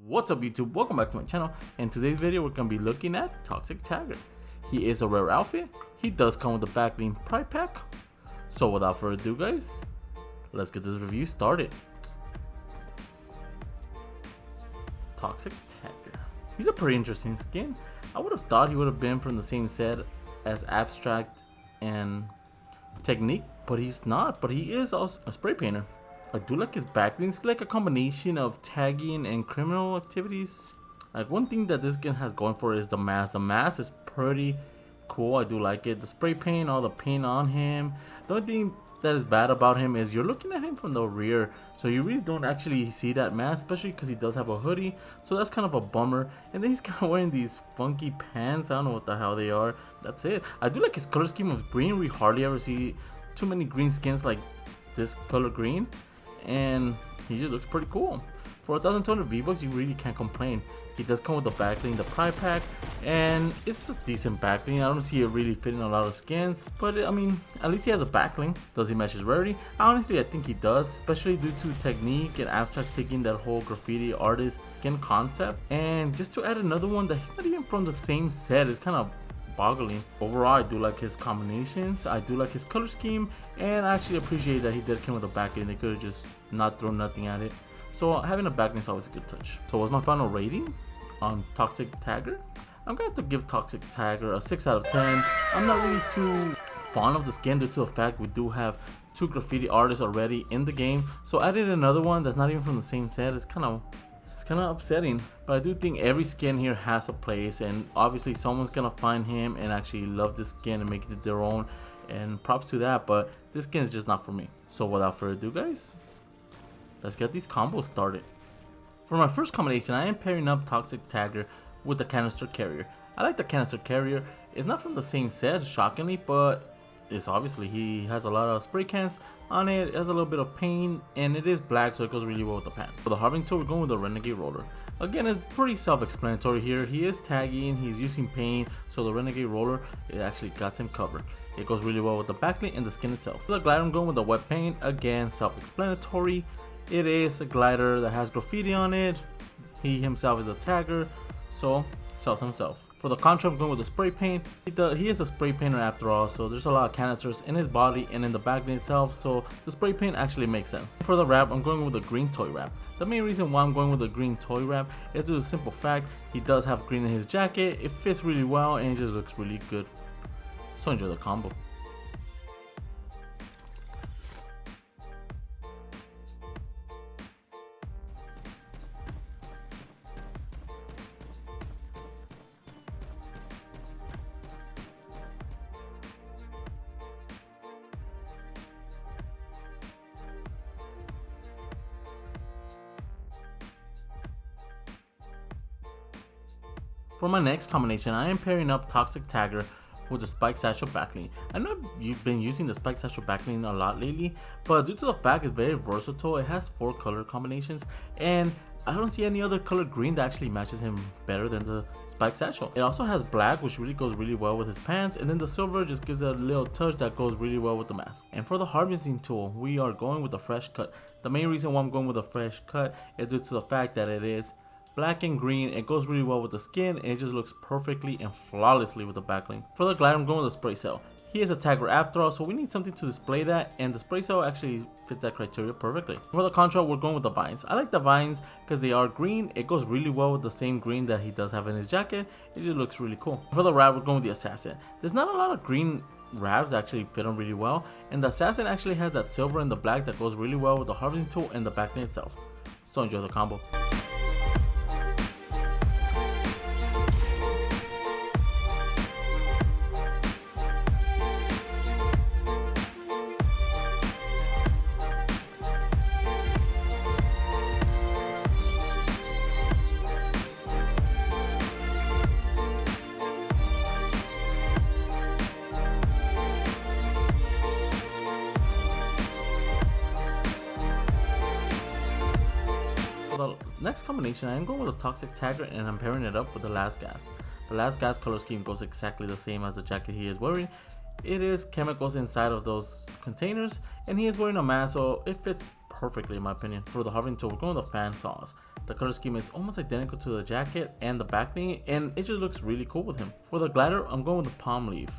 What's up YouTube, welcome back to my channel. In today's video we're going to be looking at Toxic Tagger. He is a rare outfit, he does come with the backbling pride pack. So without further ado guys, let's get this review started. Toxic Tagger, he's a pretty interesting skin. I would have thought he would have been from the same set as Abstract and Technique, but he's not. But he is also a spray painter. I do like his backbling. It's like a combination of tagging and criminal activities. Like one thing that this skin has going for it is the mask. The mask is pretty cool. I do like it. The spray paint, all the paint on him. The only thing that is bad about him is you're looking at him from the rear, so you really don't actually see that mask, especially because he does have a hoodie. So that's kind of a bummer. And then he's kind of wearing these funky pants. I don't know what the hell they are. That's it. I do like his color scheme of green. We hardly ever see too many green skins like this color green. And he just looks pretty cool. For 1,200 V-Bucks, you really can't complain. He does come with the backbling, the pride pack, and it's a decent backbling. I don't see it really fitting a lot of skins, but I mean, at least he has a backbling. Does he match his rarity? Honestly, I think he does, especially due to Technique and Abstract taking that whole graffiti artist skin concept. And just to add another one that he's not even from the same set, it's kind of boggling. Overall, I do like his combinations, I do like his color scheme, and I actually appreciate that he did come with a backbling. They could have just not thrown nothing at it. So having a backbling is always a good touch. So what's my final rating on Toxic Tagger? I'm gonna have to give Toxic Tagger a 6 out of 10. I'm not really too fond of the skin due to the fact we do have 2 graffiti artists already in the game. So adding another one that's not even from the same set is kind of upsetting. But I do think every skin here has a place, and obviously someone's gonna find him and actually love this skin and make it their own, and props to that. But this skin is just not for me. So without further ado guys, let's get these combos started. For my first combination, I am pairing up Toxic Tagger with the Canister Carrier. I like the Canister Carrier. It's not from the same set, shockingly, but it's obviously he has a lot of spray cans on it. It has a little bit of paint, and it is black, so it goes really well with the pants. For the Harving tool, we're going with the Renegade Roller. Again, it's pretty self-explanatory here. He is tagging, he's using paint, so the Renegade Roller, it actually got him covered. It goes really well with the backbling and the skin itself. For the glider, I'm going with the wet paint. Again, self-explanatory. It is a glider that has graffiti on it. He himself is a tagger, so sells himself. For the contra, I'm going with the spray paint. He is a spray painter after all, so there's a lot of canisters in his body and in the backbling itself, so the spray paint actually makes sense. For the wrap, I'm going with the green toy wrap. The main reason why I'm going with the green toy wrap is due to the simple fact he does have green in his jacket. It fits really well and it just looks really good. So enjoy the combo. For my next combination, I am pairing up Toxic Tagger with the Spike Satchel backbling. I know you've been using the Spike Satchel backbling a lot lately, but due to the fact it's very versatile, it has 4 color combinations, and I don't see any other color green that actually matches him better than the Spike Satchel. It also has black, which really goes really well with his pants, and then the silver just gives it a little touch that goes really well with the mask. And for the harvesting tool, we are going with the fresh cut. The main reason why I'm going with the fresh cut is due to the fact that it is black and green. It goes really well with the skin, and it just looks perfectly and flawlessly with the backbling. For the glider, I'm going with the spray cell. He is a tagger after all, so we need something to display that, and the spray cell actually fits that criteria perfectly. For the contra, we're going with the vines. I like the vines because they are green. It goes really well with the same green that he does have in his jacket. It just looks really cool. For the wrap, we're going with the assassin. There's not a lot of green wraps that actually fit him really well, and the assassin actually has that silver and the black that goes really well with the harvesting tool and the backbling itself. So enjoy the combo. The next combination, I am going with a Toxic Tagger, and I'm pairing it up with the Last Gasp. The Last Gasp color scheme goes exactly the same as the jacket he is wearing. It is chemicals inside of those containers, and he is wearing a mask, so it fits perfectly in my opinion. For the harvesting tool, we're going with the fan saws. The color scheme is almost identical to the jacket and the backbling, and it just looks really cool with him. For the glider, I'm going with the palm leaf.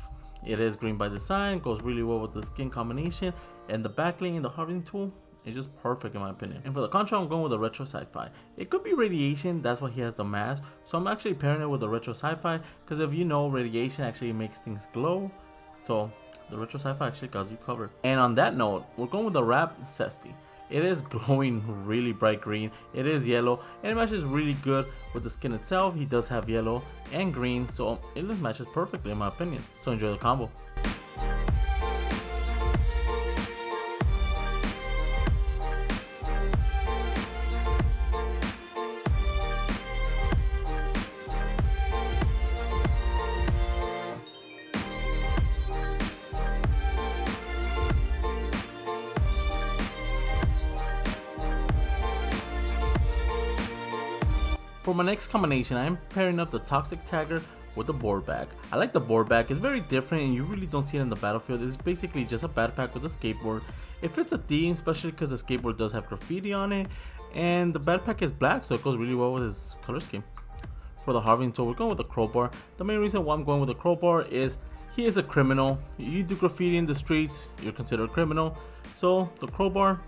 It is green by design, goes really well with the skin combination, and the backbling and the harvesting tool is just perfect in my opinion. And for the contra, I'm going with the retro sci-fi. It could be radiation, that's why he has the mask, so I'm actually pairing it with the retro sci-fi, because if you know, radiation actually makes things glow, so the retro sci-fi actually got you covered. And on that note, we're going with the wrap Cesty. It is glowing really bright green, it is yellow, and it matches really good with the skin itself. He does have yellow and green, so it just matches perfectly in my opinion. So enjoy the combo. For my next combination, I am pairing up the Toxic Tagger with the Boreback. I like the Boreback, it's very different and you really don't see it in the battlefield. It's basically just a backpack with a skateboard. It fits a theme, especially because the skateboard does have graffiti on it, and the backpack is black, so it goes really well with his color scheme. For the harvesting tool, we're going with the crowbar. The main reason why I'm going with the crowbar is he is a criminal. You do graffiti in the streets, you're considered a criminal, so the crowbar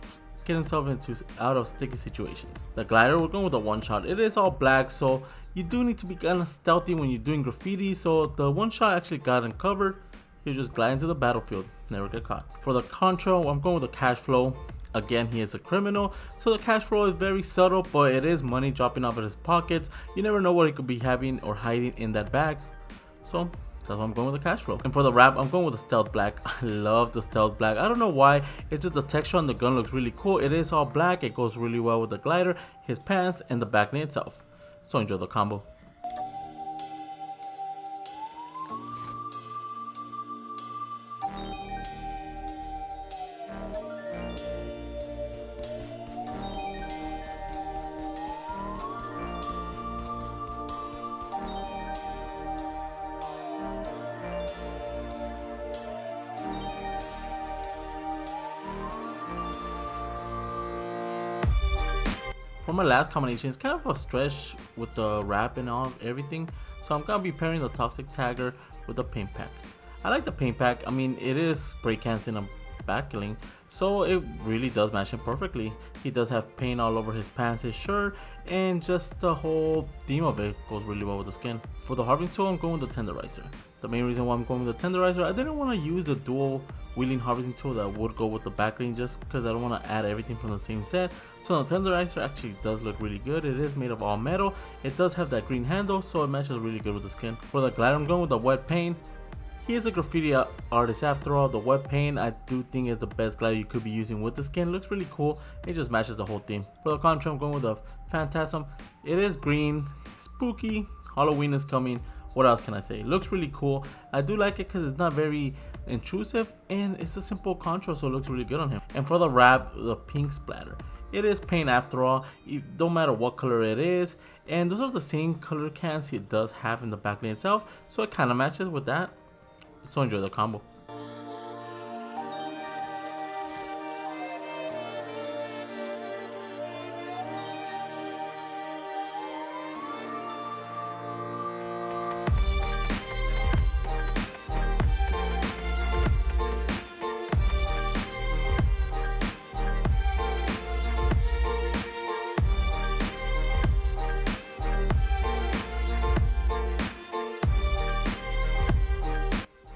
get himself into out of sticky situations. The glider, we're going with a one shot. It is all black, so you do need to be kind of stealthy when you're doing graffiti, so the one shot actually got him covered. He just glide into the battlefield, never get caught. For the contra, I'm going with the cash flow. Again, he is a criminal, so the cash flow is very subtle, but it is money dropping off of his pockets. You never know what he could be having or hiding in that bag, so that's why I'm going with the cash flow. And for the wrap, I'm going with the stealth black. I love the stealth black. I don't know why. It's just the texture on the gun looks really cool. It is all black. It goes really well with the glider, his pants, and the backbling itself. So enjoy the combo. For my last combination, it's kind of a stretch with the wrap and everything, so I'm gonna be pairing the Toxic Tagger with the paint pack. I like the paint pack. I mean, it is spray cans in a backling, so it really does match him perfectly. He does have paint all over his pants, his shirt, and just the whole theme of it goes really well with the skin. For the harvesting tool, I'm going with the tenderizer. The main reason why I'm going with the tenderizer, I didn't want to use the dual wheeling harvesting tool that would go with the backling, just because I don't want to add everything from the same set. So the tenderizer actually does look really good. It is made of all metal. It does have that green handle, so it matches really good with the skin. For the glider, I'm going with the wet paint. He is a graffiti artist after all. The wet paint I do think is the best glider you could be using with the skin. It looks really cool. It just matches the whole theme. For the contra, I'm going with the Phantasm. It is green, spooky, Halloween is coming. What else can I say? It looks really cool. I do like it because it's not very intrusive and it's a simple contra, so it looks really good on him. And for the wrap, the pink splatter. It is paint after all, no matter what color it is, and those are the same color cans he does have in the backling itself, so it kind of matches with that. So enjoy the combo.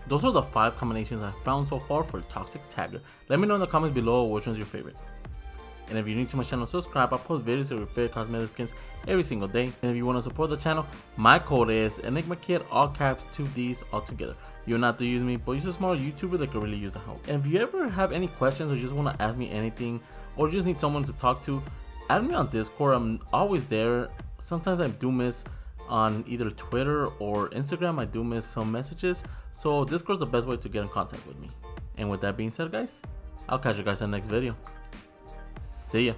Those are the 5 combinations I found so far for Toxic Tagger. Let me know in the comments below which one's your favorite. And if you're new to my channel, subscribe. I post videos of your favorite cosmetic skins every single day. And if you want to support the channel, my code is ENIGMAKIDD, all caps, 2 Ds, all together. You don't have to use me, but you're a small YouTuber that could really use the help. And if you ever have any questions or just want to ask me anything, or just need someone to talk to, add me on Discord. I'm always there. Sometimes I do miss on either Twitter or Instagram. I do miss some messages, so Discord's the best way to get in contact with me. And with that being said, guys, I'll catch you guys in the next video. See ya.